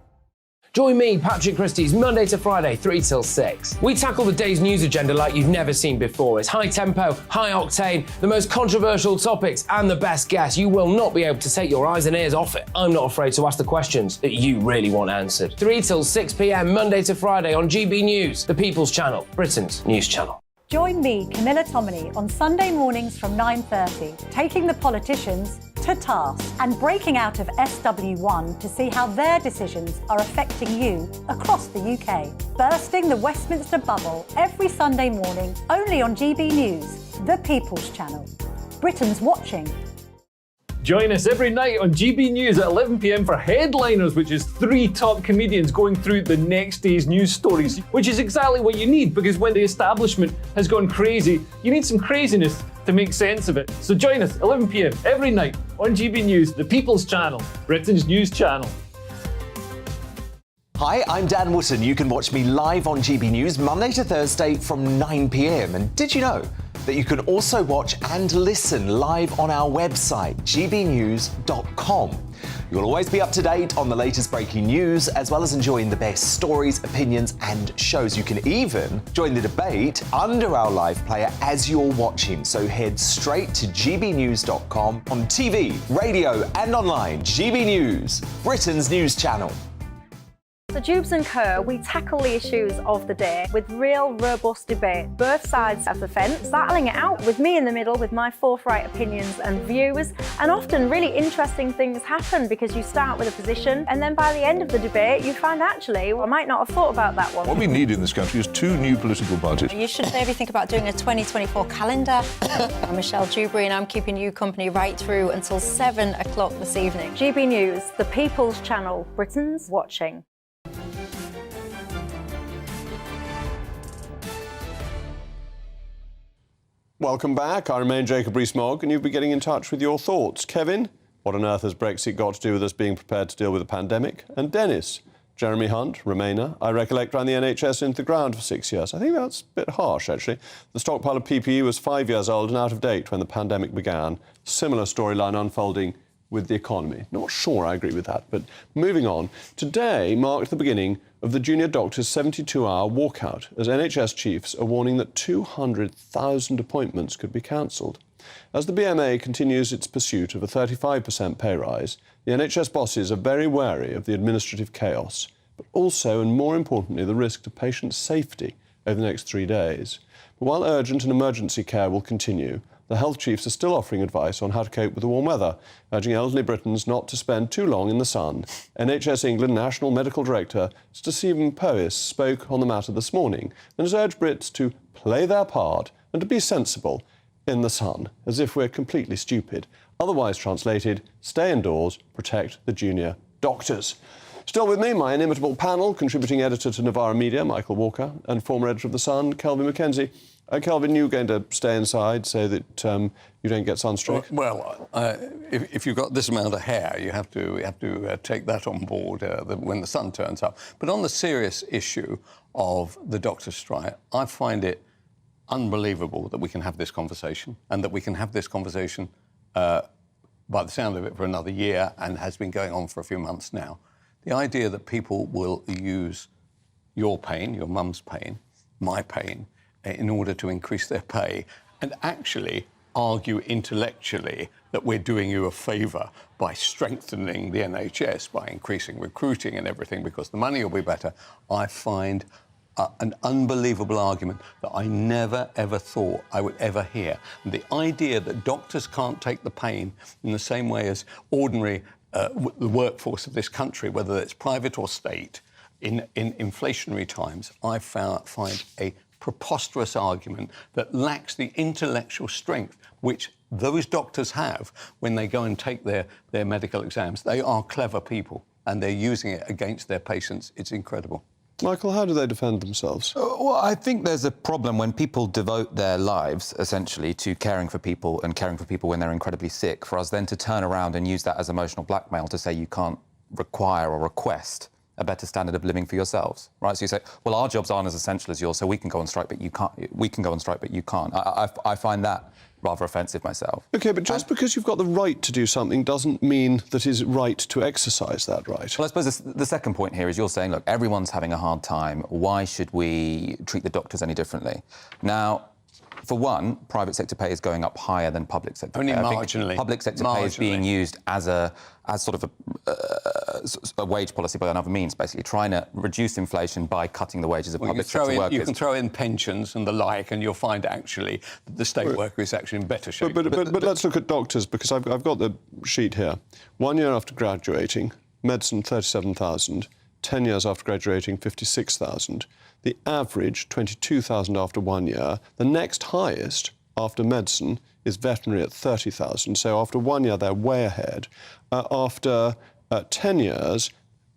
Join me, Patrick Christie's, Monday to Friday, 3 till 6. We tackle the day's news agenda like you've never seen before. It's high tempo, high octane, the most controversial topics, and the best guests. You will not be able to take your eyes and ears off it. I'm not afraid to ask the questions that you really want answered. 3 till 6 p.m, Monday to Friday on GB News, the People's Channel, Britain's news channel. Join me, Camilla Tominey, on Sunday mornings from 9:30, taking the politicians to task and breaking out of SW1 to see how their decisions are affecting you across the UK. Bursting the Westminster bubble every Sunday morning, only on GB News, the People's Channel. Britain's watching. Join us every night on GB News at 11 p.m. for Headliners, which is 3 top comedians going through the next day's news stories, which is exactly what you need, because when the establishment has gone crazy, you need some craziness to make sense of it. So join us 11 p.m. every night on GB News, the People's Channel, Britain's news channel. Hi, I'm Dan Wootton. You can watch me live on GB News Monday to Thursday from 9 p.m. And did you know that you can also watch and listen live on our website, gbnews.com? You'll always be up to date on the latest breaking news, as well as enjoying the best stories, opinions and shows. You can even join the debate under our live player as you're watching. So head straight to gbnews.com on TV, radio and online. GB News, Britain's news channel. So Jubes and Kerr, we tackle the issues of the day with real, robust debate, both sides of the fence, battling it out with me in the middle with my forthright opinions and views. And often really interesting things happen because you start with a position and then by the end of the debate you find actually, I might not have thought about that one. What we need in this country is 2 new political parties. You should maybe think about doing a 2024 calendar. I'm Michelle Dewberry and I'm keeping you company right through until 7 o'clock this evening. GB News, the People's Channel, Britain's watching. Welcome back. I remain Jacob Rees-Mogg, and you'll be getting in touch with your thoughts. Kevin, what on earth has Brexit got to do with us being prepared to deal with a pandemic? And Dennis, Jeremy Hunt, Remainer, I recollect ran the NHS into the ground for 6 years. I think that's a bit harsh, actually. The stockpile of PPE was 5 years old and out of date when the pandemic began. Similar storyline unfolding with the economy. Not sure I agree with that, but moving on. Today marked the beginning of the junior doctors' 72-hour walkout, as NHS chiefs are warning that 200,000 appointments could be cancelled. As the BMA continues its pursuit of a 35% pay rise, the NHS bosses are very wary of the administrative chaos, but also, and more importantly, the risk to patient safety over the next 3 days. But while urgent and emergency care will continue, the health chiefs are still offering advice on how to cope with the warm weather, urging elderly Britons not to spend too long in the sun. NHS England National Medical Director Sir Stephen Powis spoke on the matter this morning and has urged Brits to play their part and to be sensible in the sun, as if we're completely stupid. Otherwise translated, stay indoors, protect the junior doctors. Still with me, my inimitable panel, contributing editor to Novara Media, Michael Walker, and former editor of The Sun, Kelvin Mackenzie. Kelvin, you're going to stay inside so that you don't get sunstroke? Well, if you've got this amount of hair, you have to take that on board when the sun turns up. But on the serious issue of the doctor's strike, I find it unbelievable that we can have this conversation and that we can have this conversation, by the sound of it, for another year and has been going on for a few months now. The idea that people will use your pain, your mum's pain, my pain, in order to increase their pay and actually argue intellectually that we're doing you a favour by strengthening the NHS, by increasing recruiting and everything because the money will be better, I find an unbelievable argument that I never, ever thought I would ever hear. And the idea that doctors can't take the pain in the same way as ordinary the workforce of this country, whether it's private or state, in inflationary times, I find a preposterous argument that lacks the intellectual strength which those doctors have when they go and take their medical exams. They are clever people and they're using it against their patients. It's incredible. Michael, how do they defend themselves? Well, I think there's a problem when people devote their lives, essentially, to caring for people and caring for people when they're incredibly sick, for us then to turn around and use that as emotional blackmail to say you can't require or request a better standard of living for yourselves, right? So you say, well, our jobs aren't as essential as yours, so we can go on strike, but you can't. We can go on strike, but you can't. I find that rather offensive myself. OK, but just because you've got the right to do something doesn't mean that it's right to exercise that right. Well, I suppose the second point here is you're saying, look, everyone's having a hard time. Why should we treat the doctors any differently? Now, for one, private sector pay is going up higher than public sector Only pay. marginally. Public sector pay is being used as sort of a wage policy by another means, basically trying to reduce inflation by cutting the wages of public sector workers. You can throw in pensions and the like, and you'll find actually that the state worker is actually in better shape. But let's look at doctors, because I've got the sheet here. 1 year after graduating, medicine 37,000. 10 years after graduating, 56,000. The average, 22,000 after 1 year. The next highest after medicine is veterinary at 30,000. So after 1 year, they're way ahead. After 10 years,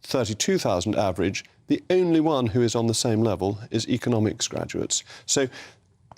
32,000 average. The only one who is on the same level is economics graduates. So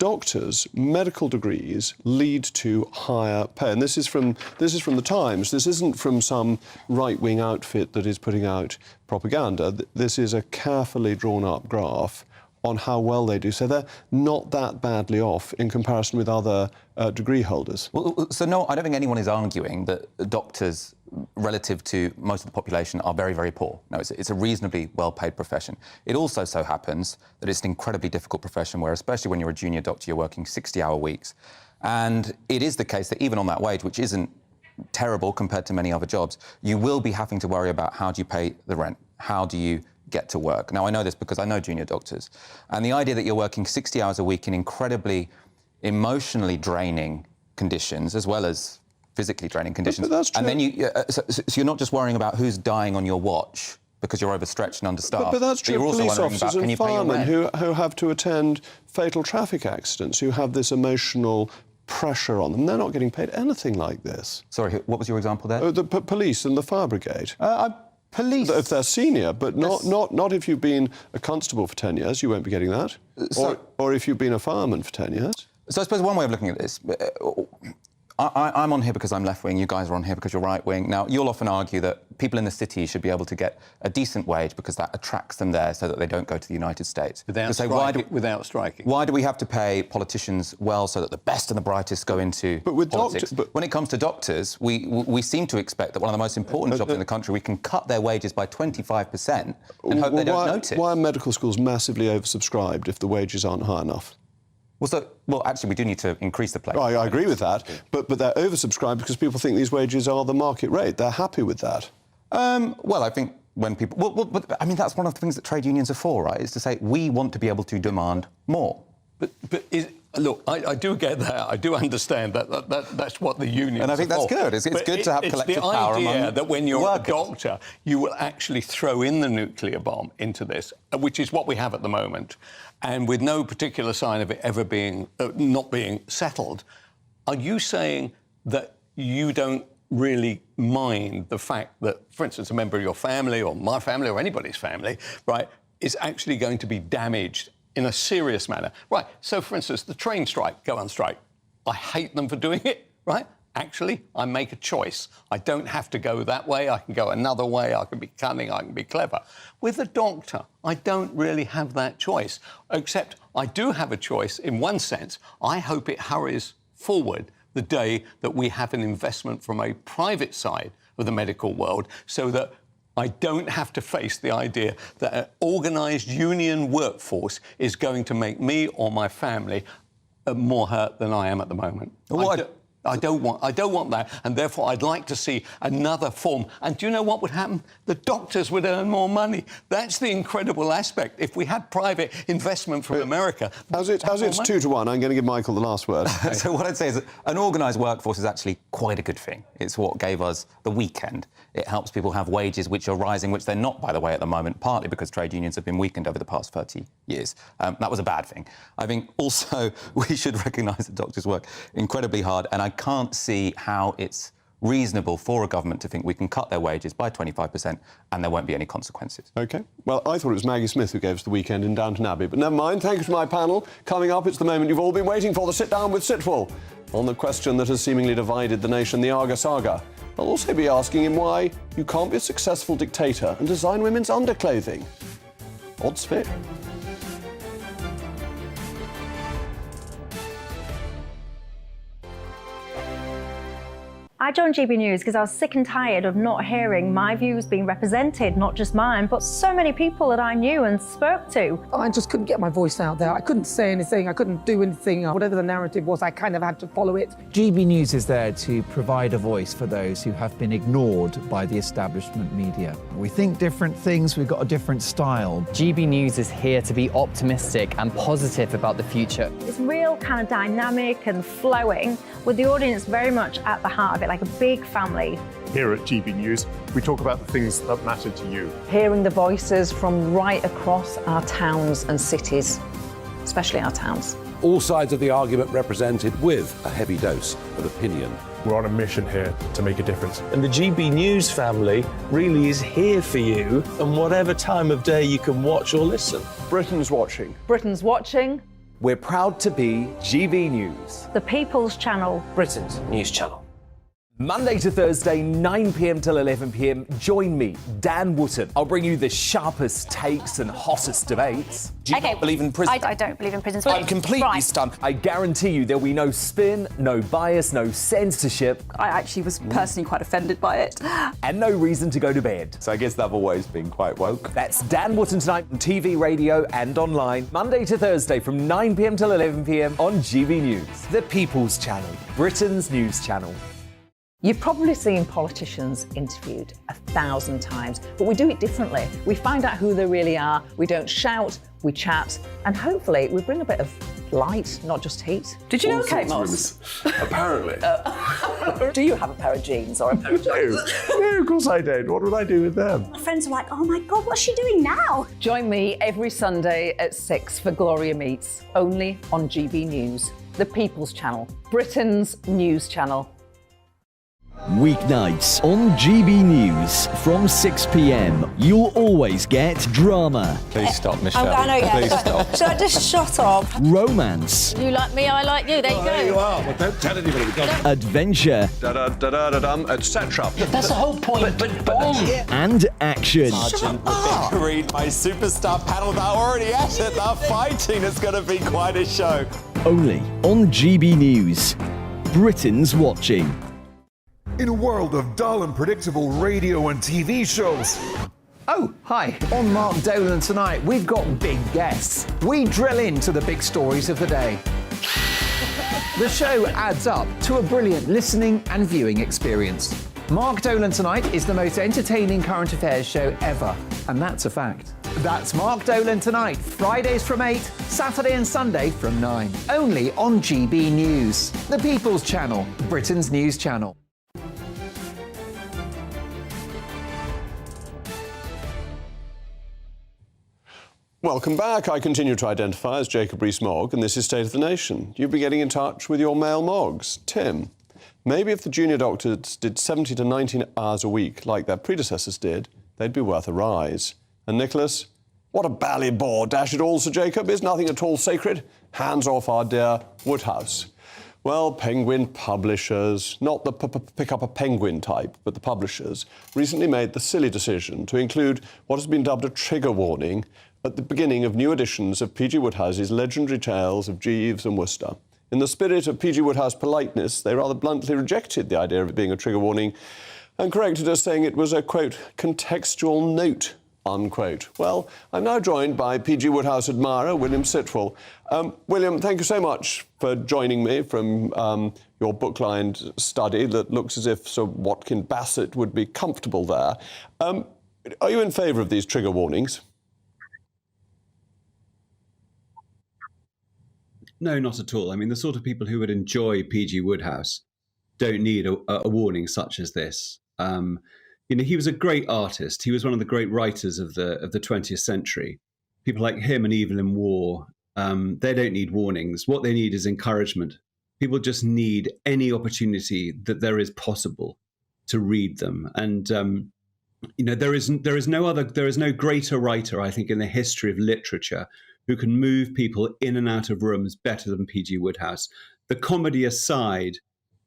doctors, medical degrees lead to higher pay. And this is from the Times. This isn't from some right-wing outfit that is putting out propaganda. This is a carefully drawn-up graph on how well they do. So they're not that badly off in comparison with other degree holders. Well, so no, I don't think anyone is arguing that doctors, relative to most of the population, are very, very poor. No, it's a reasonably well-paid profession. It also so happens that it's an incredibly difficult profession where, especially when you're a junior doctor, you're working 60-hour weeks. And it is the case that even on that wage, which isn't terrible compared to many other jobs, you will be having to worry about how do you pay the rent, how do you get to work. Now, I know this because I know junior doctors. And the idea that you're working 60 hours a week in incredibly emotionally draining conditions, as well as physically draining conditions. But that's true. And then so you're not just worrying about who's dying on your watch because you're overstretched and understaffed. But that's true. You're also Police wondering officers about, can and you pay your firemen rent? who have to attend fatal traffic accidents, who have this emotional pressure on them. They're not getting paid anything like this. Sorry, what was your example there? The police and the fire brigade. Police? If they're senior, but not if you've been a constable for 10 years, you won't be getting that. Or if you've been a fireman for 10 years. So I suppose one way of looking at this, I'm on here because I'm left-wing, you guys are on here because you're right-wing. Now, you'll often argue that people in the city should be able to get a decent wage because that attracts them there so that they don't go to the United States. Without striking. Why do we have to pay politicians well so that the best and the brightest go into politics? When it comes to doctors, we seem to expect that one of the most important jobs in the country, we can cut their wages by 25% and hope they don't notice. Why are medical schools massively oversubscribed if the wages aren't high enough? Well, actually, we do need to increase the place. I agree with that, but they're oversubscribed because people think these wages are the market rate. They're happy with that. Well, I think when people... But I mean, that's one of the things that trade unions are for, right, is to say, we want to be able to demand more. Look, I do get that. I do understand that's what the unions And I think that's good. It's good to have collective power among It's the idea that when you're workers. a doctor, you will actually throw in the nuclear bomb into this, which is what we have at the moment, and with no particular sign of it ever being not being settled. Are you saying that you don't really mind the fact that, for instance, a member of your family or my family or anybody's family, right, is actually going to be damaged in a serious manner? Right, so, for instance, the train strike, go on strike. I hate them for doing it, right? Actually, I make a choice. I don't have to go that way. I can go another way. I can be cunning. I can be clever. With a doctor, I don't really have that choice, except I do have a choice in one sense. I hope it hurries forward the day that we have an investment from a private side of the medical world so that I don't have to face the idea that an organised union workforce is going to make me or my family more hurt than I am at the moment. I don't want that, and therefore I'd like to see another form. And do you know what would happen? The doctors would earn more money. That's the incredible aspect. If we had private investment from America... As it's 2-1, I'm going to give Michael the last word. So what I'd say is that an organised workforce is actually quite a good thing. It's what gave us the weekend. It helps people have wages which are rising, which they're not, by the way, at the moment, partly because trade unions have been weakened over the past 30 years. That was a bad thing. I think also we should recognise that doctors work incredibly hard, and I can't see how it's reasonable for a government to think we can cut their wages by 25% and there won't be any consequences. OK. Well, I thought it was Maggie Smith who gave us the weekend in Downton Abbey, but never mind. Thank you to my panel. Coming up, it's the moment you've all been waiting for, the Sit Down with Sitwell, on the question that has seemingly divided the nation, the Aga saga. I'll also be asking him why you can't be a successful dictator and design women's underclothing. Odds fit. I joined GB News because I was sick and tired of not hearing my views being represented, not just mine, but so many people that I knew and spoke to. I just couldn't get my voice out there. I couldn't say anything. I couldn't do anything. Whatever the narrative was, I kind of had to follow it. GB News is there to provide a voice for those who have been ignored by the establishment media. We think different things, we've got a different style. GB News is here to be optimistic and positive about the future. It's real kind of dynamic and flowing, with the audience very much at the heart of it, like a big family. Here at GB News, we talk about the things that matter to you. Hearing the voices from right across our towns and cities, especially our towns. All sides of the argument represented with a heavy dose of opinion. We're on a mission here to make a difference. And the GB News family really is here for you, and whatever time of day you can watch or listen. Britain's watching. Britain's watching. We're proud to be GB News, The People's Channel. Britain's news channel. Monday to Thursday, 9 p.m. till 11 p.m. Join me, Dan Wootton. I'll bring you the sharpest takes and hottest debates. Do you not believe in prison? I don't believe in prisons. I'm completely Right. stunned. I guarantee you there'll be no spin, no bias, no censorship, I actually was personally quite offended by it. and no reason to go to bed. So I guess they've always been quite woke. That's Dan Wootton tonight on TV, radio, and online. Monday to Thursday from 9 p.m. till 11 p.m. on GB News, the People's Channel, Britain's news channel. You've probably seen politicians interviewed 1,000 times, but we do it differently. We find out who they really are, we don't shout, we chat, and hopefully we bring a bit of light, not just heat. Did you know Kate Moss? Apparently. Do you have a pair of jeans or a pair of jeans? No, of course I don't. What would I do with them? My friends are like, oh my God, what's she doing now? Join me every Sunday at 6 for Gloria Meets, only on GB News, the People's Channel, Britain's news channel. Weeknights on GB News from 6 p.m. You'll always get drama, Please stop, Michelle. I know, yeah. Please stop. Should I just shut up? romance, You like me, I like you. There you go. There you are. Well, don't tell anybody. adventure, Etc. That's the whole point. and action. Sergeant Rebecca Reed, my superstar panel, they're already at it, they're fighting. It's going to be quite a show. Only on GB News. Britain's watching. In a world of dull and predictable radio and TV shows, Oh, hi. On Mark Dolan tonight, we've got big guests. We drill into the big stories of the day. The show adds up to a brilliant listening and viewing experience. Mark Dolan Tonight is the most entertaining current affairs show ever, and that's a fact. That's Mark Dolan Tonight, Fridays from 8, Saturday and Sunday from 9. Only on GB News, the People's Channel, Britain's news channel. Welcome back. I continue to identify as Jacob Rees-Mogg, and this is State of the Nation. You've been getting in touch with your male Moggs. Tim, maybe if the junior doctors did 70 to 90 hours a week like their predecessors did, they'd be worth a rise. And Nicholas, what a bally bore, dash it all, Sir Jacob, is nothing at all sacred. Hands off our dear Wodehouse. Well, Penguin publishers, not the pick up a penguin type, but the publishers, recently made the silly decision to include what has been dubbed a trigger warning at the beginning of new editions of P.G. Wodehouse's legendary tales of Jeeves and Worcester. In the spirit of P.G. Wodehouse politeness, they rather bluntly rejected the idea of it being a trigger warning and corrected us, saying it was a, quote, contextual note, unquote. Well, I'm now joined by P.G. Wodehouse admirer William Sitwell. William, thank you so much for joining me from your book-lined study that looks as if Sir Watkin Bassett would be comfortable there. Are you in favour of these trigger warnings? No, not at all. I mean, the sort of people who would enjoy P.G. Wodehouse don't need a warning such as this. He was a great artist. He was one of the great writers of the 20th century. People like him and Evelyn Waugh, they don't need warnings. What they need is encouragement. People just need any opportunity that there is possible to read them. And there is no greater writer, I think, in the history of literature who can move people in and out of rooms better than P.G. Wodehouse. The comedy aside,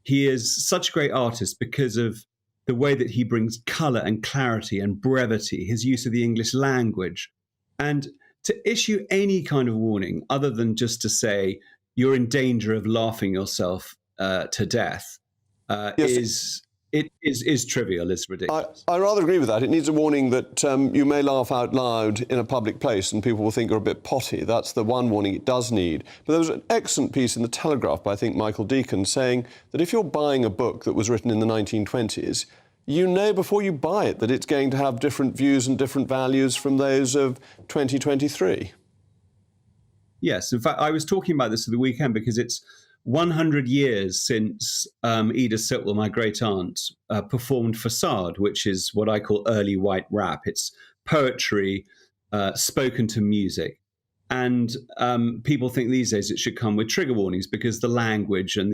he is such a great artist because of the way that he brings colour and clarity and brevity, his use of the English language. And to issue any kind of warning other than just to say you're in danger of laughing yourself to death is trivial, is ridiculous. I rather agree with that. It needs a warning that you may laugh out loud in a public place and people will think you're a bit potty. That's the one warning it does need. But there was an excellent piece in The Telegraph by, I think, Michael Deacon, saying that if you're buying a book that was written in the 1920s, you know before you buy it that it's going to have different views and different values from those of 2023. Yes, in fact, I was talking about this at the weekend because it's 100 years since Edith Sitwell, my great aunt, performed Facade, which is what I call early white rap. It's poetry spoken to music. And people think these days it should come with trigger warnings because the language and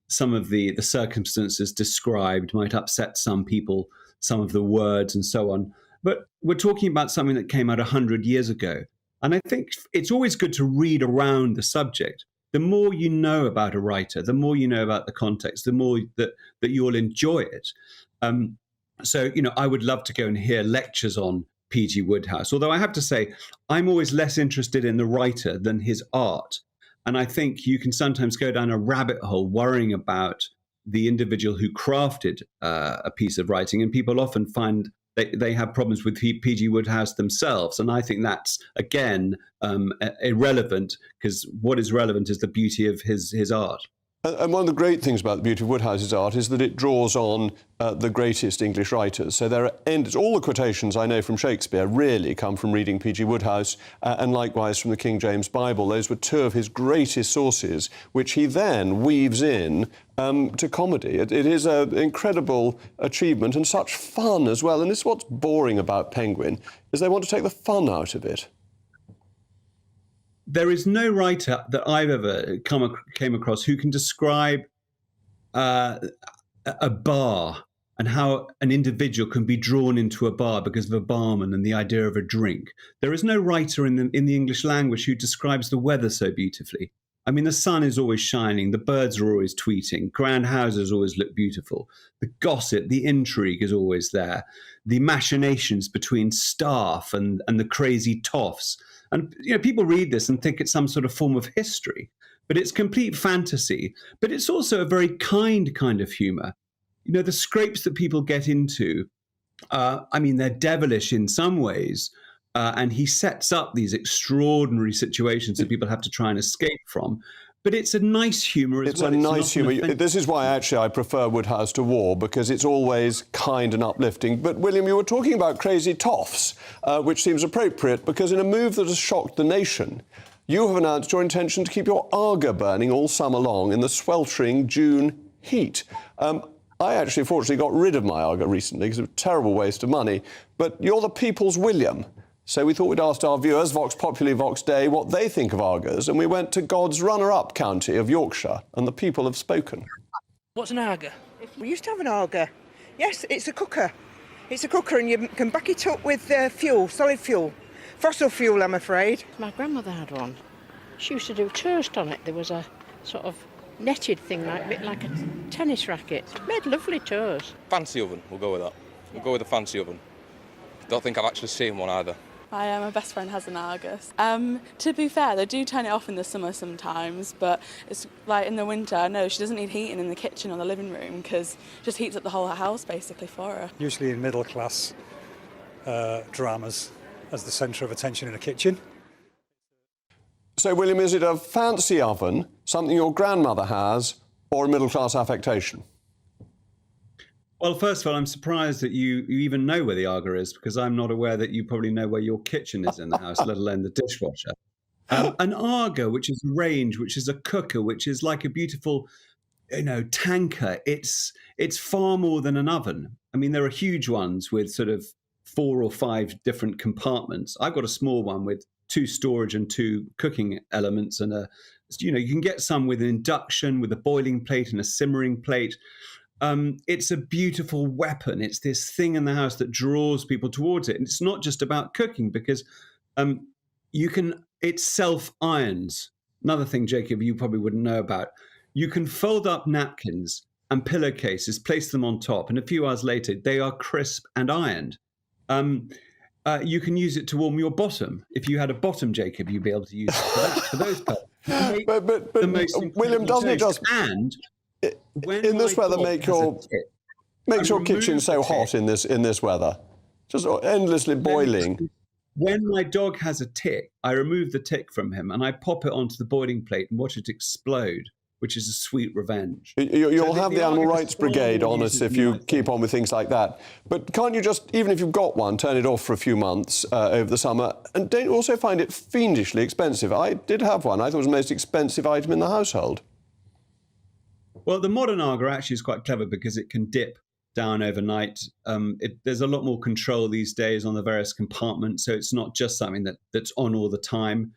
some of the circumstances described might upset some people, some of the words and so on. But we're talking about something that came out 100 years ago. And I think it's always good to read around the subject. The more you know about a writer, the more you know about the context, the more that you'll enjoy it. So, I would love to go and hear lectures on P.G. Wodehouse, although I have to say, I'm always less interested in the writer than his art. And I think you can sometimes go down a rabbit hole worrying about the individual who crafted a piece of writing, and people often find they have problems with P.G. Wodehouse themselves. And I think that's, again, irrelevant, because what is relevant is the beauty of his art. And one of the great things about the beauty of Wodehouse's art is that it draws on the greatest English writers. So there are all the quotations I know from Shakespeare really come from reading P.G. Wodehouse, and likewise from the King James Bible. Those were two of his greatest sources, which he then weaves in to comedy. It is an incredible achievement and such fun as well. And this is what's boring about Penguin, is they want to take the fun out of it. There is no writer that I've ever came across who can describe a bar and how an individual can be drawn into a bar because of a barman and the idea of a drink. There is no writer in the English language who describes the weather so beautifully. I mean, the sun is always shining, the birds are always tweeting, grand houses always look beautiful, the gossip, the intrigue is always there, the machinations between staff and the crazy toffs. And people read this and think it's some sort of form of history, but it's complete fantasy. But it's also a very kind of humour. The scrapes that people get into, they're devilish in some ways, and he sets up these extraordinary situations that people have to try and escape from. But it's a nice humour as well. It's a nice humour. This is why, actually, I prefer Wodehouse to War, because it's always kind and uplifting. But, William, you were talking about crazy toffs, which seems appropriate, because in a move that has shocked the nation, you have announced your intention to keep your Aga burning all summer long in the sweltering June heat. I actually, fortunately, got rid of my Aga recently because it was a terrible waste of money. But you're the people's William. So we thought we'd ask our viewers, Vox Populi, Vox Dei, what they think of Agas, and we went to God's runner-up county of Yorkshire, and the people have spoken. What's an Aga? We used to have an Aga. Yes, it's a cooker. It's a cooker, and you can back it up with fuel, solid fuel. Fossil fuel, I'm afraid. My grandmother had one. She used to do toast on it. There was a sort of netted thing, a bit like a tennis racket. Made lovely toast. Fancy oven, we'll go with that. We'll go with a fancy oven. Don't think I've actually seen one either. My best friend has an Argus. To be fair, they do turn it off in the summer sometimes, but it's like in the winter, no, she doesn't need heating in the kitchen or the living room because it just heats up the whole house basically for her. Usually in middle class dramas as the centre of attention in a kitchen. So, William, is it a fancy oven, something your grandmother has, or a middle class affectation? Well, first of all, I'm surprised that you even know where the Aga is, because I'm not aware that you probably know where your kitchen is in the house, let alone the dishwasher. An Aga, which is a range, which is a cooker, which is like a beautiful, tanker. It's far more than an oven. I mean, there are huge ones with sort of 4 or 5 different compartments. I've got a small one with 2 storage and 2 cooking elements, and you can get some with an induction, with a boiling plate and a simmering plate. It's a beautiful weapon. It's this thing in the house that draws people towards it. And it's not just about cooking, because it self-irons. Another thing, Jacob, you probably wouldn't know about. You can fold up napkins and pillowcases, place them on top, and a few hours later, they are crisp and ironed. You can use it to warm your bottom. If you had a bottom, Jacob, you'd be able to use it for that, for those purposes. But William, doesn't it just... And in this weather, makes your kitchen so hot in this weather, just endlessly boiling. When my dog has a tick, I remove the tick from him and I pop it onto the boiling plate and watch it explode, which is a sweet revenge. You'll have the Animal Rights Brigade on us if you keep on with things like that. But can't you just, even if you've got one, turn it off for a few months over the summer? And don't you also find it fiendishly expensive? I did have one. I thought it was the most expensive item in the household. Well, the modern Aga actually is quite clever because it can dip down overnight. There's a lot more control these days on the various compartments, so it's not just something that's on all the time.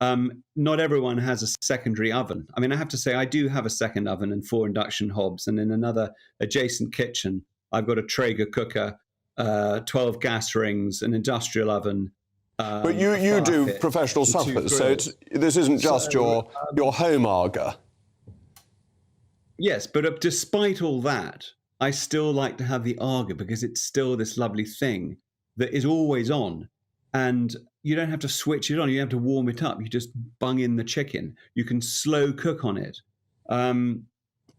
Not everyone has a secondary oven. I mean, I have to say, I do have a second oven and 4 induction hobs, and in another adjacent kitchen, I've got a Traeger cooker, 12 gas rings, an industrial oven, But you do professional suppers, so this isn't just your home Aga. Yes, but despite all that, I still like to have the Aga because it's still this lovely thing that is always on. And you don't have to switch it on. You don't have to warm it up. You just bung in the chicken. You can slow cook on it. But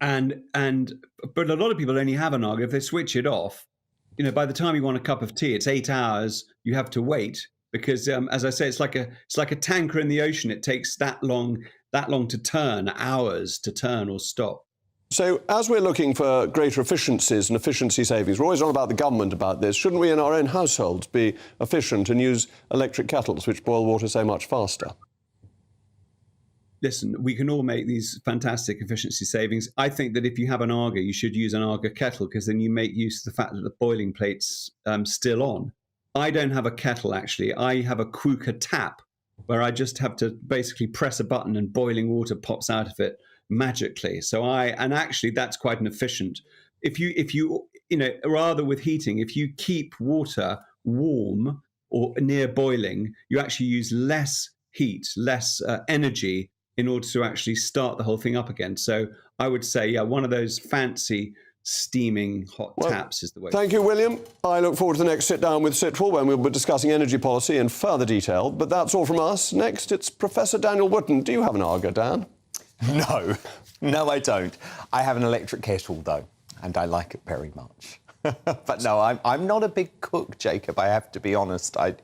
a lot of people only have an Aga. If they switch it off, by the time you want a cup of tea, it's 8 hours you have to wait because, as I say, it's like a tanker in the ocean. It takes that long to turn, hours to turn or stop. So as we're looking for greater efficiencies and efficiency savings, we're always on about the government about this. Shouldn't we in our own households be efficient and use electric kettles which boil water so much faster? Listen, we can all make these fantastic efficiency savings. I think that if you have an Aga, you should use an Aga kettle because then you make use of the fact that the boiling plate's still on. I don't have a kettle, actually. I have a Quooker tap where I just have to basically press a button and boiling water pops out of it magically. And actually that's quite an efficient. If you rather with heating, if you keep water warm or near boiling, you actually use less heat, less energy in order to actually start the whole thing up again. So I would say, one of those fancy steaming hot taps is the way. Thank you, William. I look forward to the next sit down with Sitwell when we'll be discussing energy policy in further detail. But that's all from us. Next, it's Professor Daniel Wootton. Do you have an Aga, Dan? No, I don't. I have an electric kettle, though, and I like it very much. But no, I'm not a big cook, Jacob, I have to be honest. I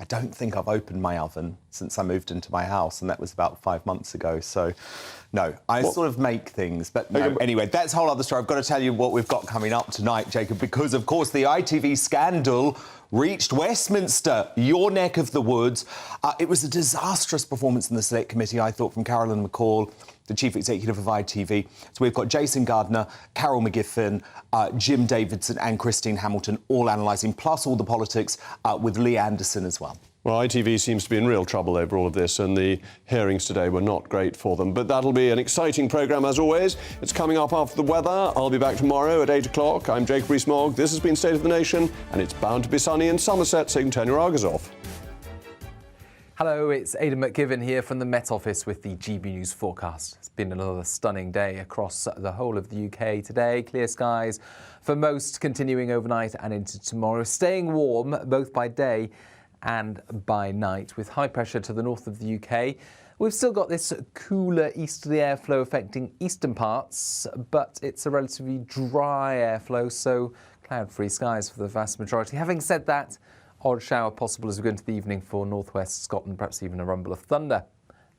don't think I've opened my oven since I moved into my house, and that was about 5 months ago. So, no, I sort of make things. But no, anyway, that's a whole other story. I've got to tell you what we've got coming up tonight, Jacob, because, of course, the ITV scandal reached Westminster, your neck of the woods. It was a disastrous performance in the Select Committee, I thought, from Carolyn McCall, the Chief Executive of ITV. So we've got Jason Gardner, Carol McGiffin, Jim Davidson and Christine Hamilton all analysing, plus all the politics with Lee Anderson as well. Well, ITV seems to be in real trouble over all of this, and the hearings today were not great for them. But that'll be an exciting programme, as always. It's coming up after the weather. I'll be back tomorrow at 8 o'clock. I'm Jacob Rees-Mogg. This has been State of the Nation, and it's bound to be sunny in Somerset, so you can turn your Argas off. Hello, it's Aidan McGivern here from the Met Office with the GB News forecast. It's been another stunning day across the whole of the UK today. Clear skies for most, continuing overnight and into tomorrow. Staying warm both by day and by night, with high pressure to the north of the UK. We've still got this cooler easterly airflow affecting eastern parts, but it's a relatively dry airflow, so cloud-free skies for the vast majority. Having said that, odd shower possible as we go into the evening for northwest Scotland, perhaps even a rumble of thunder.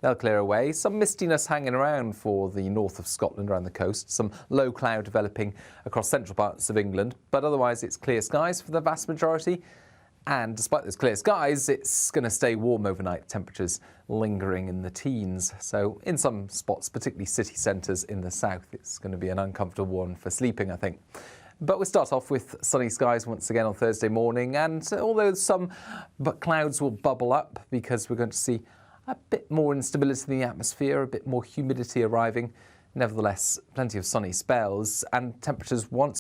They'll clear away. Some mistiness hanging around for the north of Scotland around the coast. Some low cloud developing across central parts of England. But otherwise, it's clear skies for the vast majority. And despite those clear skies, it's going to stay warm overnight. Temperatures lingering in the teens. So in some spots, particularly city centres in the south, it's going to be an uncomfortable one for sleeping, I think. But we'll start off with sunny skies once again on Thursday morning, and although some clouds will bubble up because we're going to see a bit more instability in the atmosphere, a bit more humidity arriving, nevertheless plenty of sunny spells and temperatures once